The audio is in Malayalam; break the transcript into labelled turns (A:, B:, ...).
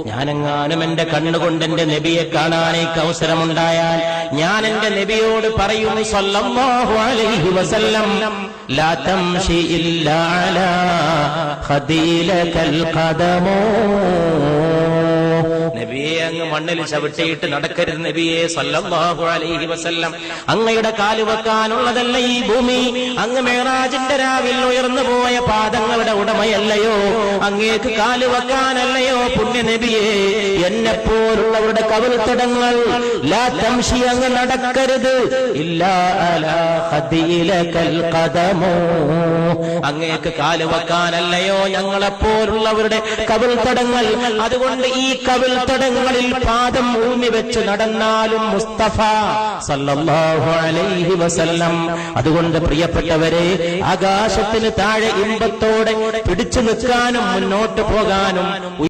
A: ഞാനെങ്ങാനും എന്റെ കണ്ണുകൊണ്ട് എന്റെ നബിയെ കാണാൻ എനിക്ക് അവസരമുണ്ടായാൽ ഞാൻ എന്റെ നബിയോട് പറയും സല്ലല്ലാഹു അലൈഹി വസല്ലം ലാ തംശി ഇല്ലാ അലാ ഖദീലകൽ ഖദമോ. നബിയെ അങ്ങ് മണ്ണിൽ ചവിട്ടിയിട്ട് നടക്കരുത് നബിയെ സല്ലല്ലാഹു അലൈഹി വസല്ലം. അങ്ങയുടെ കാല് വെക്കാനുള്ളതല്ല ഈ ഭൂമി. അങ്ങ് മേറാജിന്റെ രാവിൽ ഉയർന്നു പോയ പാദങ്ങളുടെ ഉടമയല്ലയോ? അങ്ങേക്ക് കാല് വെക്കാനല്ലയോ പുണ്യ നബിയെ? എന്നെപ്പോലുള്ളവരുടെ കവിൾത്തടങ്ങൾ ലാ തംശി അങ്ങ് നടക്കരുത് ഇല്ലാ അലാ ഖദീലകൽ ഖദമോ. അങ്ങേക്ക് കാല് വെക്കാനല്ലയോ ഞങ്ങളെപ്പോലുള്ളവരുടെ കവിൾത്തടങ്ങൾ? അതുകൊണ്ട് ഈ കവിൾത്തടങ്ങളിൽ പാദം ഊന്നി വെച്ച് നടന്നാലും മുസ്തഫ സല്ലല്ലാഹു അലൈഹി വസല്ലം. അതുകൊണ്ട് പ്രിയപ്പെട്ടവരെ, ആകാശത്തിന് താഴെ ഇമ്പത്തോടെ പിടിച്ചു നിൽക്കാനും മുന്നോട്ട് പോകാനും